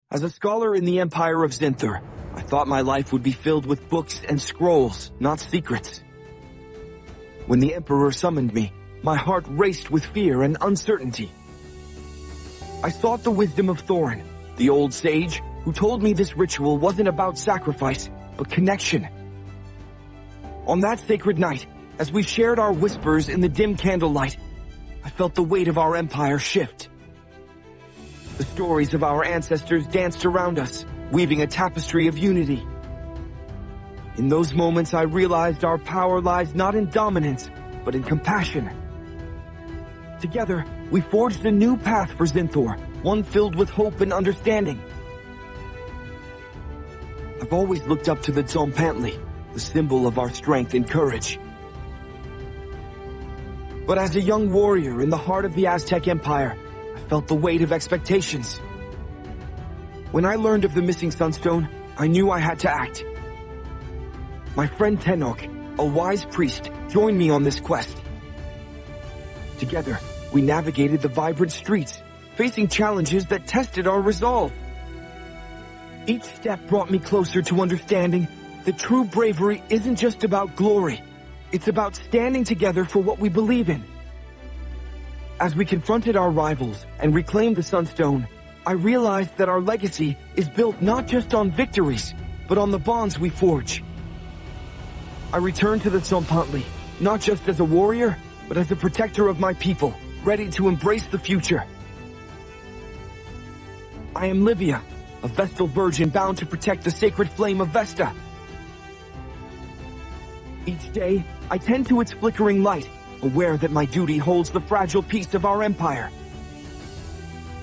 As a scholar in the Empire of Zinthor, I thought my life would be filled with books and scrolls, not secrets. When the Emperor summoned me, my heart raced with fear and uncertainty. I sought the wisdom of Thorin, the old sage, who told me this ritual wasn't about sacrifice, but connection. On that sacred night, as we shared our whispers in the dim candlelight, I felt the weight of our empire shift. The stories of our ancestors danced around us, weaving a tapestry of unity. In those moments, I realized our power lies not in dominance, but in compassion. Together, we forged a new path for Zinthor, one filled with hope and understanding. I've always looked up to the Tzompantli, the symbol of our strength and courage. But as a young warrior in the heart of the Aztec Empire, I felt the weight of expectations. When I learned of the missing sunstone, I knew I had to act. My friend Tenok, a wise priest, joined me on this quest. Together, we navigated the vibrant streets, facing challenges that tested our resolve. Each step brought me closer to understanding that true bravery isn't just about glory. It's about standing together for what we believe in. As we confronted our rivals and reclaimed the Sunstone, I realized that our legacy is built not just on victories, but on the bonds we forge. I returned to the Tzompantli, not just as a warrior, but as a protector of my people, ready to embrace the future. I am Livia, a Vestal virgin bound to protect the sacred flame of Vesta. Each day, I tend to its flickering light, aware that my duty holds the fragile peace of our empire.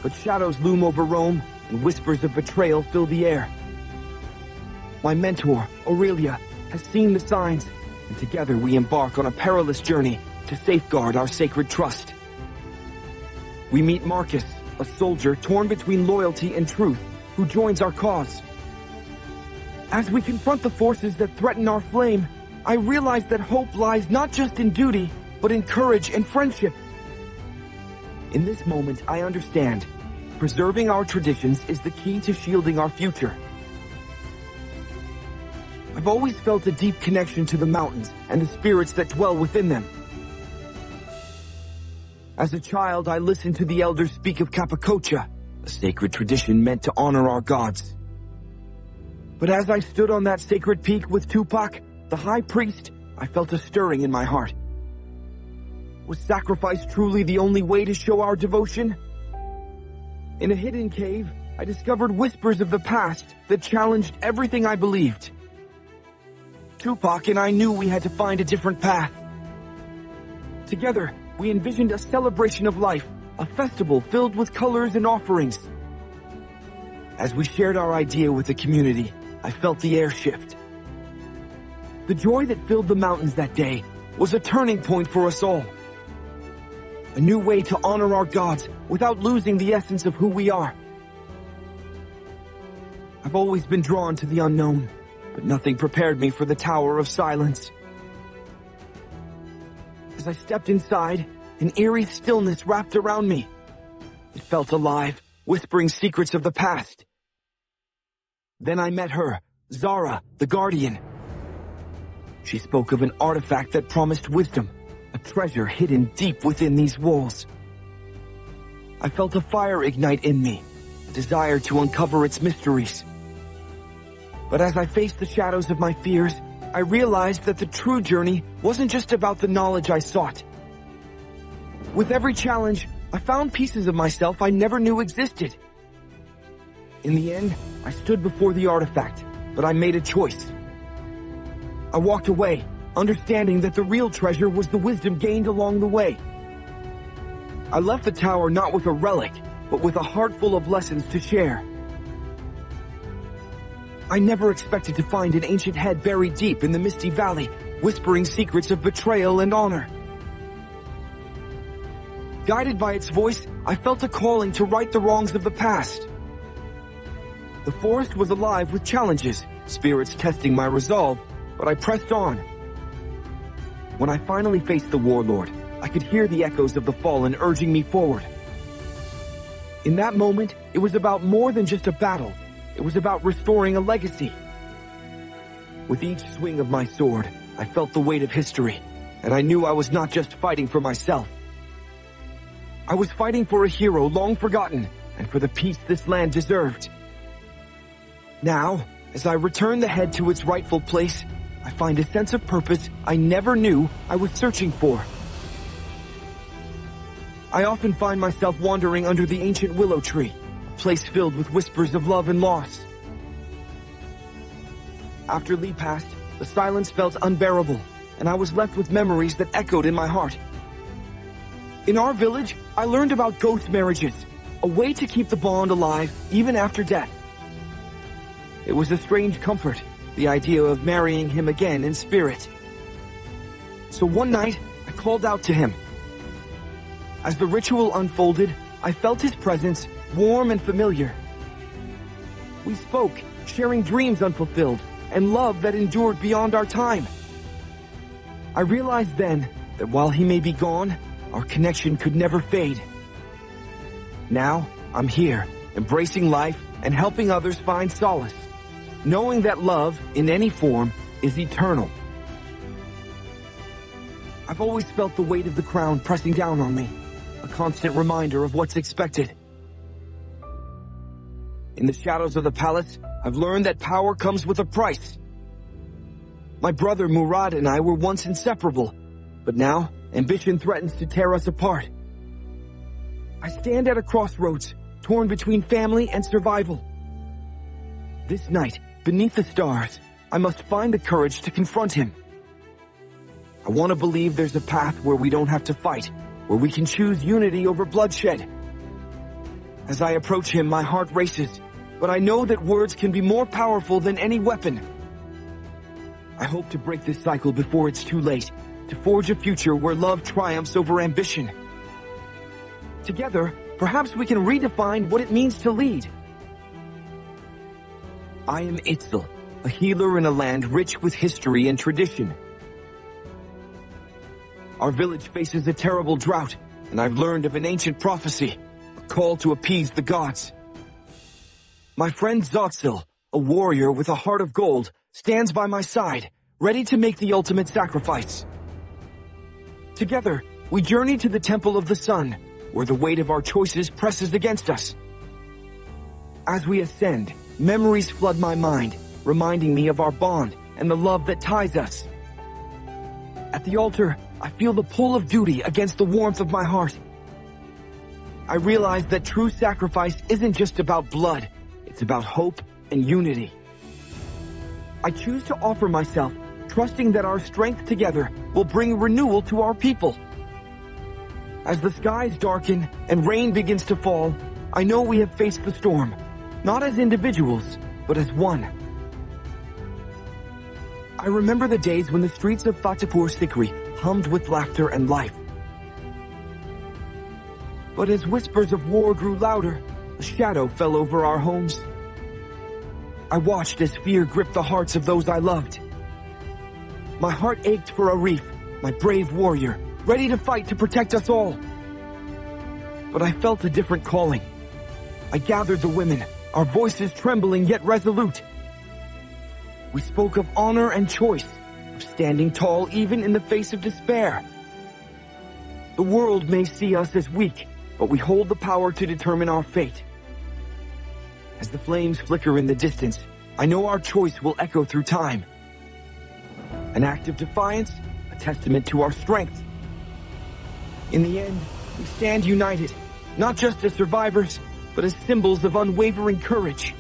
But shadows loom over Rome, and whispers of betrayal fill the air. My mentor, Aurelia, has seen the signs, and together we embark on a perilous journey to safeguard our sacred trust. We meet Marcus, a soldier torn between loyalty and truth, who joins our cause. As we confront the forces that threaten our flame, I realize that hope lies not just in duty, but in courage and friendship. In this moment, I understand. Preserving our traditions is the key to shielding our future. I've always felt a deep connection to the mountains and the spirits that dwell within them. As a child, I listened to the elders speak of Capacocha, a sacred tradition meant to honor our gods. But as I stood on that sacred peak with Tupac, the high priest, I felt a stirring in my heart. Was sacrifice truly the only way to show our devotion? In a hidden cave, I discovered whispers of the past that challenged everything I believed. Tupac and I knew we had to find a different path. Together, we envisioned a celebration of life, a festival filled with colors and offerings. As we shared our idea with the community, I felt the air shift. The joy that filled the mountains that day was a turning point for us all. A new way to honor our gods without losing the essence of who we are. I've always been drawn to the unknown, but nothing prepared me for the Tower of Silence. As I stepped inside, an eerie stillness wrapped around me. It felt alive, whispering secrets of the past. Then I met her, Zara, the Guardian. She spoke of an artifact that promised wisdom, a treasure hidden deep within these walls. I felt a fire ignite in me, a desire to uncover its mysteries. But as I faced the shadows of my fears, I realized that the true journey wasn't just about the knowledge I sought. With every challenge, I found pieces of myself I never knew existed. In the end, I stood before the artifact, but I made a choice. I walked away, understanding that the real treasure was the wisdom gained along the way. I left the tower not with a relic, but with a heart full of lessons to share. I never expected to find an ancient head buried deep in the misty valley, whispering secrets of betrayal and honor. Guided by its voice, I felt a calling to right the wrongs of the past. The forest was alive with challenges, spirits testing my resolve, but I pressed on. When I finally faced the warlord, I could hear the echoes of the fallen urging me forward. In that moment, it was about more than just a battle. It was about restoring a legacy. With each swing of my sword, I felt the weight of history, and I knew I was not just fighting for myself. I was fighting for a hero long forgotten, and for the peace this land deserved. Now, as I return the head to its rightful place, I find a sense of purpose I never knew I was searching for. I often find myself wandering under the ancient willow tree, a place filled with whispers of love and loss. After Lee passed, the silence felt unbearable, and I was left with memories that echoed in my heart. In our village, I learned about ghost marriages, a way to keep the bond alive even after death. It was a strange comfort, the idea of marrying him again in spirit. So one night, I called out to him. As the ritual unfolded, I felt his presence, warm and familiar. We spoke, sharing dreams unfulfilled, and love that endured beyond our time. I realized then that while he may be gone, our connection could never fade. Now, I'm here, embracing life and helping others find solace, knowing that love, in any form, is eternal. I've always felt the weight of the crown pressing down on me, a constant reminder of what's expected. In the shadows of the palace, I've learned that power comes with a price. My brother Murad and I were once inseparable, but now ambition threatens to tear us apart. I stand at a crossroads, torn between family and survival. This night, beneath the stars, I must find the courage to confront him. I want to believe there's a path where we don't have to fight, where we can choose unity over bloodshed. As I approach him, my heart races, but I know that words can be more powerful than any weapon. I hope to break this cycle before it's too late, to forge a future where love triumphs over ambition. Together, perhaps we can redefine what it means to lead. I am Itzel, a healer in a land rich with history and tradition. Our village faces a terrible drought, and I've learned of an ancient prophecy, a call to appease the gods. My friend Zotsil, a warrior with a heart of gold, stands by my side, ready to make the ultimate sacrifice. Together, we journey to the Temple of the Sun, where the weight of our choices presses against us. As we ascend, memories flood my mind, reminding me of our bond and the love that ties us. At the altar, I feel the pull of duty against the warmth of my heart. I realize that true sacrifice isn't just about blood, it's about hope and unity. I choose to offer myself, trusting that our strength together will bring renewal to our people. As the skies darken and rain begins to fall, I know we have faced the storm, not as individuals, but as one. I remember the days when the streets of Fatehpur Sikri hummed with laughter and life. But as whispers of war grew louder, a shadow fell over our homes. I watched as fear gripped the hearts of those I loved. My heart ached for Arif, my brave warrior, ready to fight to protect us all. But I felt a different calling. I gathered the women, our voices trembling yet resolute. We spoke of honor and choice, of standing tall even in the face of despair. The world may see us as weak, but we hold the power to determine our fate. As the flames flicker in the distance, I know our choice will echo through time. An act of defiance, a testament to our strength. In the end, we stand united, not just as survivors, but as symbols of unwavering courage.